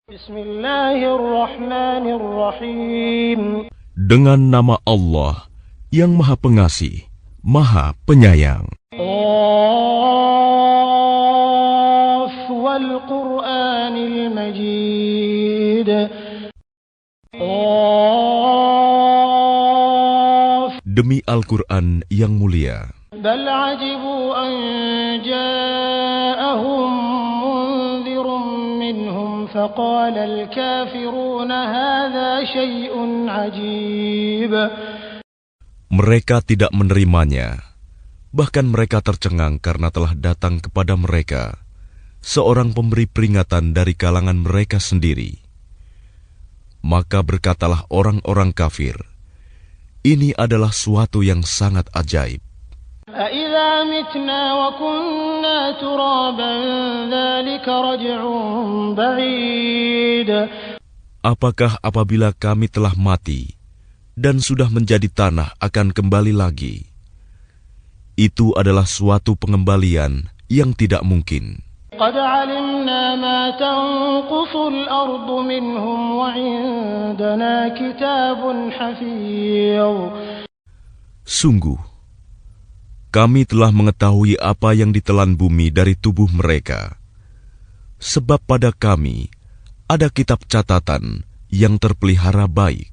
Bismillahirrahmanirrahim. Dengan nama Allah yang Maha Pengasih, Maha Penyayang. Qaf wal Qur'anil Majid. Qaf. Demi Al-Quran yang mulia. Bal ajibu an ja'ahum munzirun minhum faqala al-kafiruna hadha syai'un ajib. Mereka tidak menerimanya. Bahkan mereka tercengang karena telah datang kepada mereka seorang pemberi peringatan dari kalangan mereka sendiri. Maka berkatalah orang-orang kafir, ini adalah suatu yang sangat ajaib. أَإِذَا مِتْنَا وَكُنَّا تُرَابًا ذَلِكَ رَجْعٌ بَعِيدٌ. Apakah apabila kami telah mati dan sudah menjadi tanah akan kembali lagi? Itu adalah suatu pengembalian yang tidak mungkin. قَدْ عَلِمْنَا مَا تَنْقُصُ الْأَرْضُ مِنْهُمْ وَعِنْدَنَا كِتَابٌ حَفِيظٌ. Sungguh, kami telah mengetahui apa yang ditelan bumi dari tubuh mereka. Sebab pada kami ada kitab catatan yang terpelihara baik.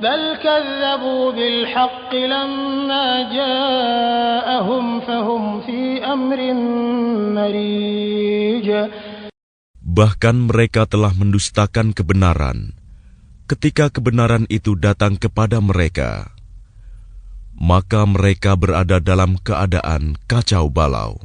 بَلْ كَذَّبُوا بِالْحَقِّ لَمَّا جَاءَهُمْ فَهُمْ فِي أَمْرٍ مَرِيجٍ. Bahkan mereka telah mendustakan kebenaran ketika kebenaran itu datang kepada mereka. Maka mereka berada dalam keadaan kacau balau.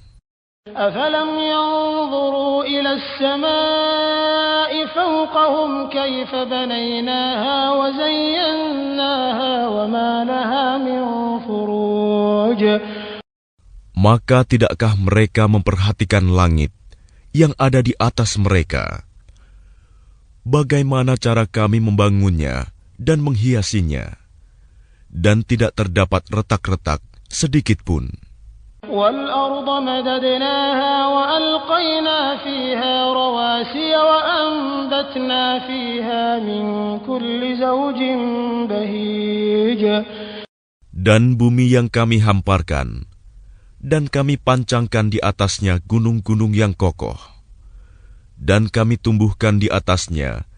أَفَلَمْ يَنْظُرُوا إِلَى السَّمَاءِ فَوْقَهُمْ كَيْفَ بَنَيْنَاهَا وَزَيَّنَّاهَا وَمَا لَهَا مِنْ فُرُوجٍ. Maka tidakkah mereka memperhatikan langit yang ada di atas mereka? Bagaimana cara kami membangunnya dan menghiasinya? Dan tidak terdapat retak-retak sedikit pun. وَالْأَرْضَ مَدَدْنَاهَا وَأَلْقَيْنَا فِيهَا رَوَاسِيَ وَأَنبَتْنَا فِيهَا مِنْ كُلِّ زَوْجٍ بَهِيجٍ. Dan bumi yang kami hamparkan, dan kami pancangkan di atasnya gunung-gunung yang kokoh, dan kami tumbuhkan di atasnya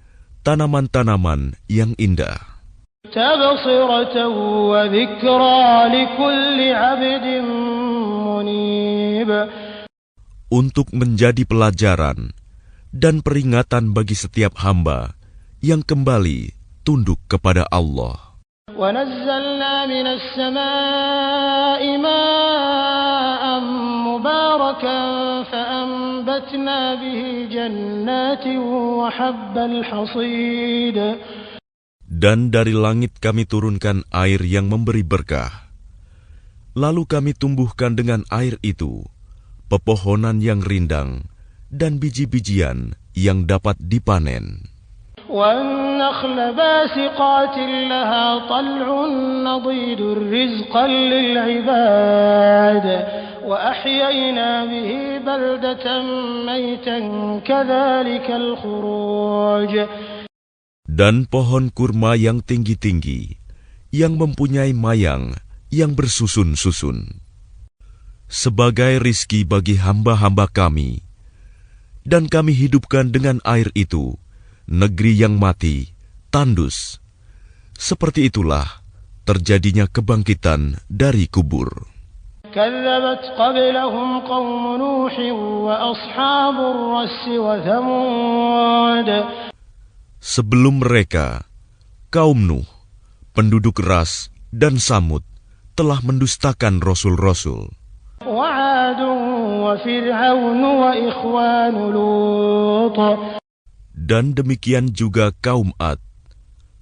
tanaman-tanaman yang indah. تَبْصِرَةً وَذِكْرَى لِكُلِّ عَبْدٍ مُنِيبٍ. Untuk menjadi pelajaran dan peringatan bagi setiap hamba yang kembali tunduk kepada Allah. وَنَزَّلْنَا مِنَ السَّمَاءِ مَاءً مُبَارَكًا فَأَنبَتْنَا بِهِ جَنَّاتٍ وَحَبَّ الْحَصِيدِ. Dan dari langit kami turunkan air yang memberi berkah. Lalu kami tumbuhkan dengan air itu pepohonan yang rindang dan biji-bijian yang dapat dipanen. وَالنَّخْلَ بَاسِقَاتٍ لَهَا طَلْعٌ نَضِيدٌ رِزْقًا لِلْعِبَادِ وَأَحْيَيْنَا بِهِ بَلْدَةً مَيْتًا كَذَلِكَ الْخُرُوجُ. Dan pohon kurma yang tinggi-tinggi, yang mempunyai mayang yang bersusun-susun, sebagai rizki bagi hamba-hamba kami. Dan kami hidupkan dengan air itu negeri yang mati, tandus. Seperti itulah terjadinya kebangkitan dari kubur. كذبت قبلهم قوم نوح وأصحاب الرس وثمود. Sebelum mereka, kaum Nuh, penduduk Ras dan Samud telah mendustakan rasul-rasul. وعاد وفرعون وإخوان لوط. Dan demikian juga kaum Ad,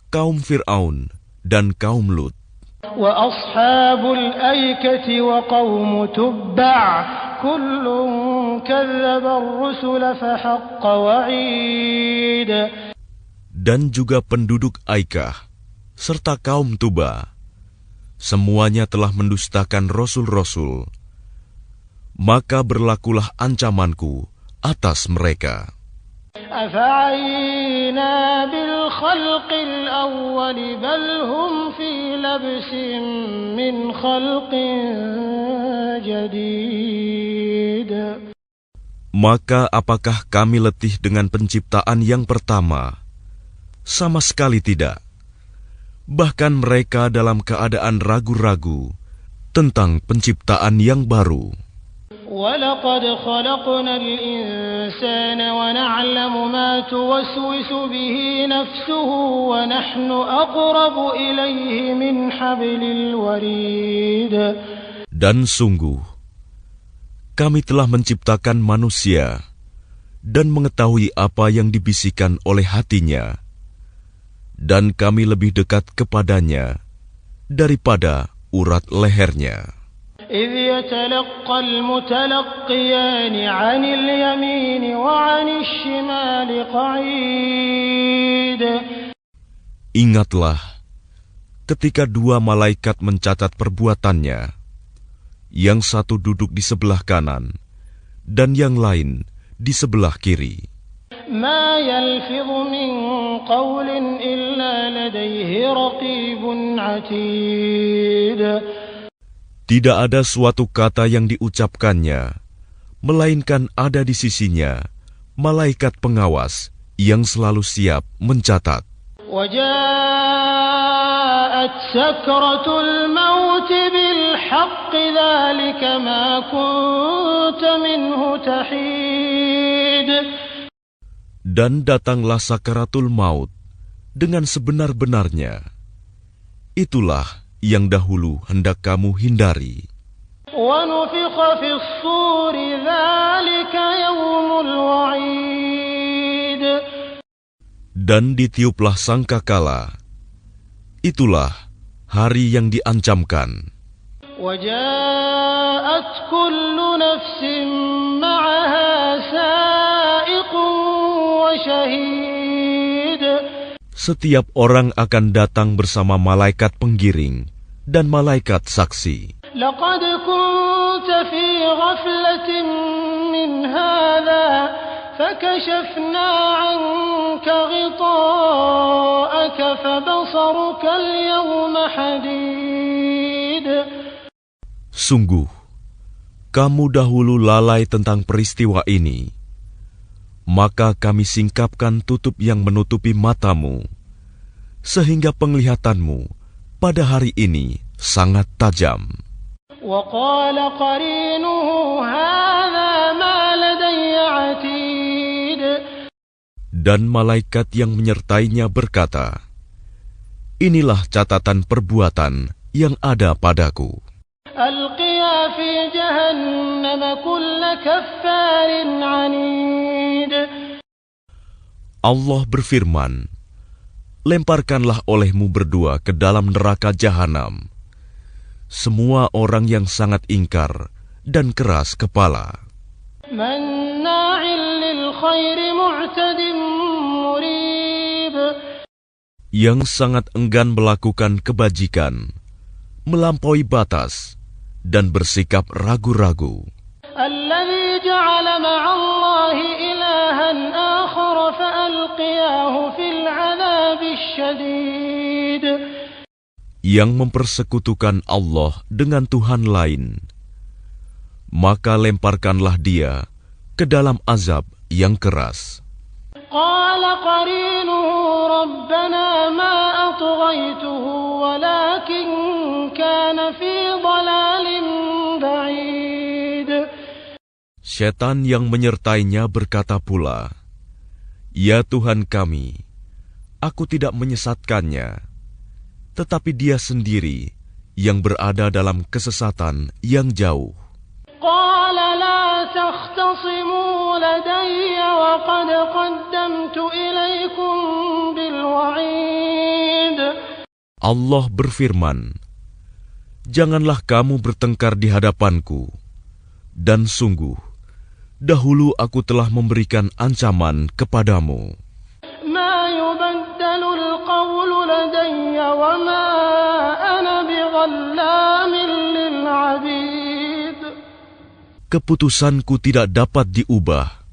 kaum Fir'aun dan kaum Lut. وأصحاب الأيكة وقوم تبع كل كذب الرسل فحق وعيد. Dan juga penduduk Aikah, serta kaum Tuba, semuanya telah mendustakan rasul-rasul. Maka berlakulah ancamanku atas mereka. أفعينا بالخلق الأول بل هم في لبس من خلق جديد. Maka apakah kami letih dengan penciptaan yang pertama? Sama sekali tidak. Bahkan mereka dalam keadaan ragu-ragu tentang penciptaan yang baru. وَلَقَدْ خَلَقْنَا الْإِنسَانَ وَنَعْلَمُ مَا تُوَسْوِسُ بِهِ نَفْسُهُ وَنَحْنُ أَقْرَبُ إِلَيْهِ مِنْ حَبْلِ الْوَرِيدِ. Dan sungguh, kami telah menciptakan manusia dan mengetahui apa yang dibisikkan oleh hatinya, dan kami lebih dekat kepadanya daripada urat lehernya. إِذْ يَتَلَقَّى الْمُتَلَقِّيَانِ عَنِ الْيَمِينِ وَعَنِ الشِّمَالِ قَعِيدٌ. Ingatlah ketika dua malaikat mencatat perbuatannya, yang satu duduk di sebelah kanan dan yang lain di sebelah kiri. مَا يَلْفِظُ مِنْ قَوْلٍ إِلَّا لَدَيْهِ رَقِيبٌ عَتِيدٌ. Tidak ada suatu kata yang diucapkannya, melainkan ada di sisinya malaikat pengawas yang selalu siap mencatat. وَجَاءَتْ سَكْرَةُ الْمَوْتِ بِالْحَقِّ ذَلِكَ مَا كُنْتَ مِنْهُ تَحِيدُ. Dan datanglah sakaratul maut dengan sebenar-benarnya. Itulah yang dahulu hendak kamu hindari. وَنُفِخَ فِي الصُّورِ ذَلِكَ يَوْمُ الْوَعِيدِ. Dan ditiuplah sangkakala. Itulah hari yang diancamkan. وَجَاءَتْ كُلُّ نَفْسٍ مَعَهَا سَائِقٌ وَشَهِيدٌ. Setiap orang akan datang bersama malaikat penggiring dan malaikat saksi. لَقَدْ كُنْتَ فِي غَفْلَةٍ مِّنْ هَذَا فَكَشَفْنَا عَنْكَ غِطَاءَكَ فَبَصَرُكَ الْيَوْمَ حَدِيدٌ. Sungguh, kamu dahulu lalai tentang peristiwa ini. Maka kami singkapkan tutup yang menutupi matamu, sehingga penglihatanmu pada hari ini sangat tajam. وَقَالَ قَرِينُهُ هَذَا مَا لَدَيَّ عَتِيدٌ. Dan malaikat yang menyertainya berkata, inilah catatan perbuatan yang ada padaku. أَلْقِيَا فِي جَهَنَّمَ كُلَّ كَفَّارٍ عَنِيدٍ. Allah berfirman, lemparkanlah olehmu berdua ke dalam neraka jahanam semua orang yang sangat ingkar dan keras kepala, مَنَّاعٍ لِلْخَيْرِ مُعْتَدٍ مُرِيبٍ. yang sangat enggan melakukan kebajikan, melampaui batas, dan bersikap ragu-ragu. الَّذِي جَعَلَ مَعَ اللَّهِ إِلَٰهًا آخَرَ فَأَلْقِيَاهُ فِي الْعَذَابِ الشَّدِيدِ. Yang mempersekutukan Allah dengan Tuhan lain, maka lemparkanlah dia ke dalam azab yang keras. قَالَ قَرِينُهُ رَبَّنَا مَا أَطْغَيْتُهُ وَلَكِنْ كَانَ فِي ضَلَالٍ بَعِيدٍ. Setan yang menyertainya berkata pula, ya Tuhan kami, aku tidak menyesatkannya, tetapi dia sendiri yang berada dalam kesesatan yang jauh. قَالَ لَا تَخْتَصِمُوا لَدَيَّ وَقَدْ قَدَّمْتُ إِلَيْكُمْ بِالْوَعِيدِ. Allah berfirman, janganlah kamu bertengkar di hadapanku, dan sungguh, dahulu aku telah memberikan ancaman kepadamu. مَا يُبَدَّلُ الْقَوْلُ لَدَيَّ وَمَا أَنَا بِظَلَّامٍ لِلْعَبِيدِ. Keputusanku tidak dapat diubah,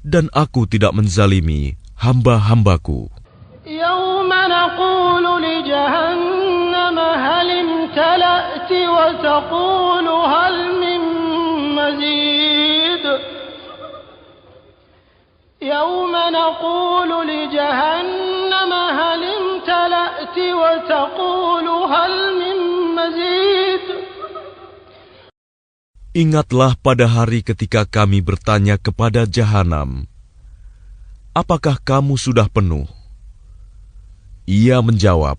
dan aku tidak menzalimi hamba-hambaku. يوم نقول لجهنم هل امتلأت وتقول هل من مزيد يوم نقول لجهنم هل امتلأت وتقول هل من مزيد. Ingatlah pada hari ketika kami bertanya kepada Jahanam, apakah kamu sudah penuh? Ia menjawab,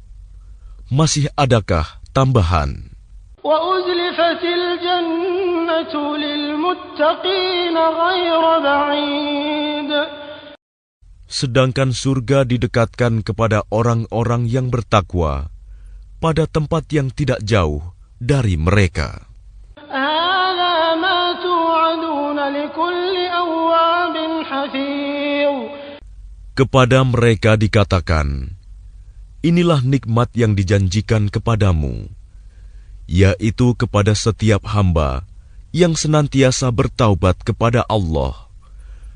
masih adakah tambahan? وأزلفت الجنة للمتقين غير بعيد. Sedangkan surga didekatkan kepada orang-orang yang bertakwa pada tempat yang tidak jauh dari mereka. هذا ما توعدون لكل أواب حفيظ. Kepada mereka dikatakan, inilah nikmat yang dijanjikan kepadamu, yaitu kepada setiap hamba yang senantiasa bertaubat kepada Allah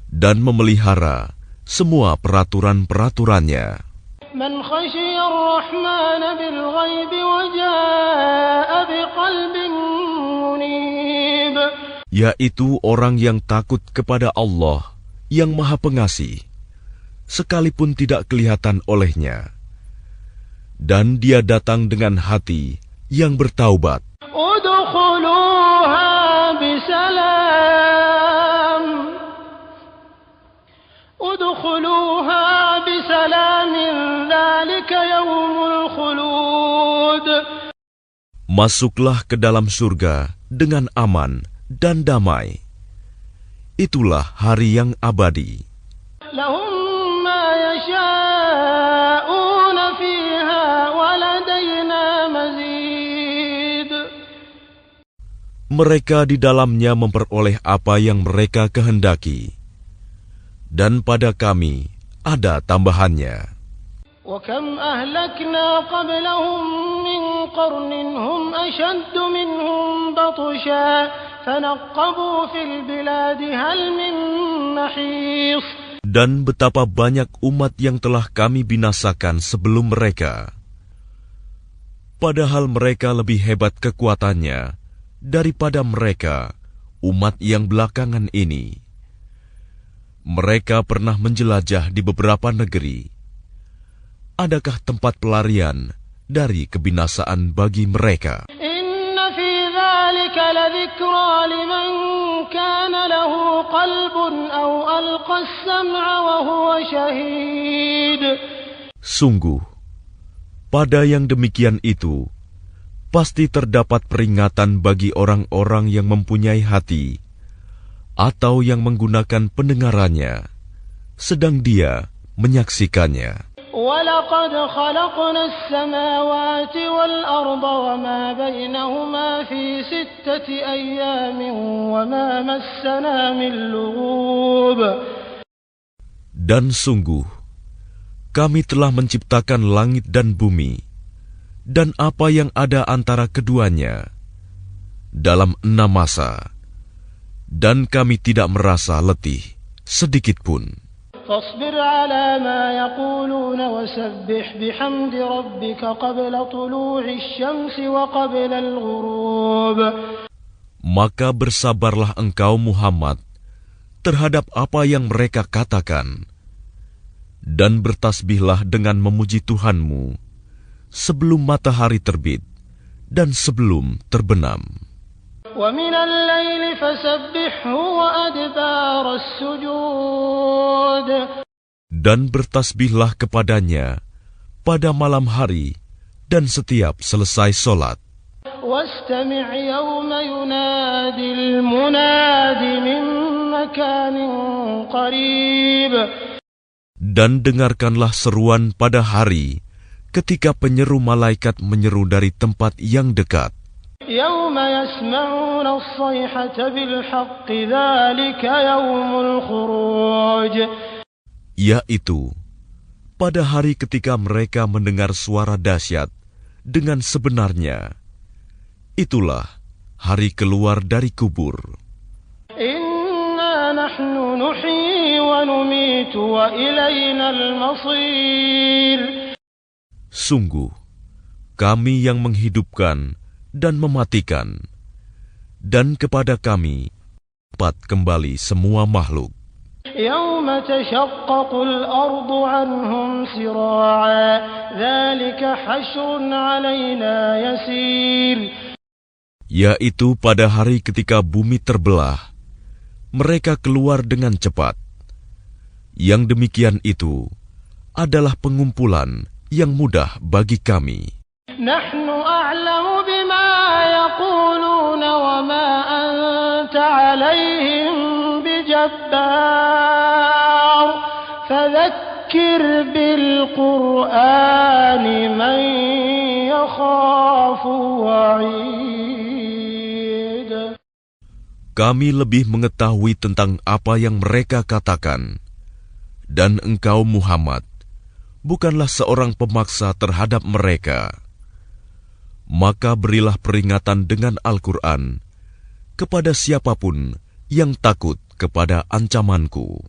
dan memelihara semua peraturan-peraturannya. من خشي الرحمن بالغيب وجاء بقلب منيب. Yaitu orang yang takut kepada Allah yang Maha Pengasih, sekalipun tidak kelihatan olehnya. Dan dia datang dengan hati yang bertaubat. ادخلوها بسلام ادخلوها بسلام ذلك يوم الخلود. Masuklah ke dalam surga dengan aman dan damai. Itulah hari yang abadi. لهم ما يشاءون فيها ولدينا مزيد. Mereka di dalamnya memperoleh apa yang mereka kehendaki, dan pada kami ada tambahannya. وكم أهلكنا قبلهم من قرن هم أشد منهم بطشا فنقبوا في البلاد هل من محيص. Dan betapa banyak umat yang telah kami binasakan sebelum mereka, padahal mereka lebih hebat kekuatannya daripada mereka, umat yang belakangan ini. Mereka pernah menjelajah di beberapa negeri. Adakah tempat pelarian dari kebinasaan bagi mereka? إن في ذلك لذكرى لمن كان له قلب أو ألقى السمع وهو شهيد. Sungguh, pada yang demikian itu, pasti terdapat peringatan bagi orang-orang yang mempunyai hati, atau yang menggunakan pendengarannya, sedang dia menyaksikannya. ولقد خلقنا السماوات والأرض وما بينهما في 6 أيام وما مسنا من لغوب. Dan sungguh, kami telah menciptakan langit dan bumi, dan apa yang ada antara keduanya, dalam 6 masa, dan kami tidak merasa letih sedikitpun. فاصبر على ما يقولون وسبح بحمد ربك قبل طلوع الشمس وقبل الغروب. Maka bersabarlah engkau Muhammad terhadap apa yang mereka katakan, dan bertasbihlah dengan memuji Tuhanmu sebelum matahari terbit dan sebelum terbenam. ومن الليل فسبحه وأدبار السجود. Dan bertasbihlah kepadanya pada malam hari dan setiap selesai solat. واستمع يوم ينادي المناد من مكان قريب. Dan dengarkanlah seruan pada hari ketika penyeru malaikat menyeru dari tempat yang dekat. يوم يسمعون الصيحة بالحق ذلك يوم الخروج. Yaitu pada hari ketika mereka mendengar suara dahsyat dengan sebenarnya. Itulah hari keluar dari kubur. إنا نحن نحيي ونميت وإلينا المصير. Sungguh, kami yang menghidupkan dan mematikan, dan kepada kami dapat kembali semua makhluk. يوم تشقق الأرض عنهم سراعا ذلك حشر علينا يسير. Yaitu pada hari ketika bumi terbelah, mereka keluar dengan cepat. Yang demikian itu adalah pengumpulan yang mudah bagi kami. نحن أعلم بما يقولون وما أنت عليهم بجبار فذكر بالقرآن من يخاف وعيد. Kami lebih mengetahui tentang apa yang mereka katakan, dan engkau Muhammad bukanlah seorang pemaksa terhadap mereka. Maka berilah peringatan dengan Al-Quran kepada siapapun yang takut kepada ancamanku.